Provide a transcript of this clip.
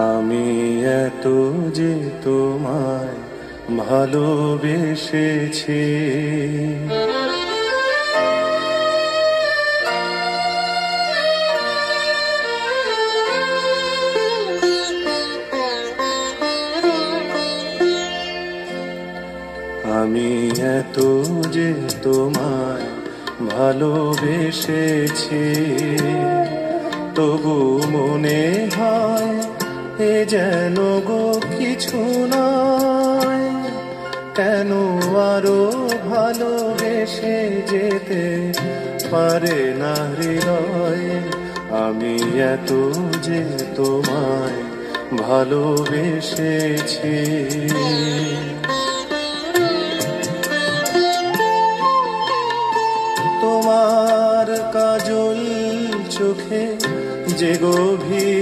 আমি এত যে তোমায় ভালোবেসেছি, আমি এত যে তোমায় ভালোবেসেছি, তবু মনে হয় এ যেন গো কিছু নয়। কেন আরো ভালোবেসে যেতে পারে না হৃদয়? আমি এত যে তোমায় ভালোবেসেছি। তোমার কাজল চোখে যে গভীর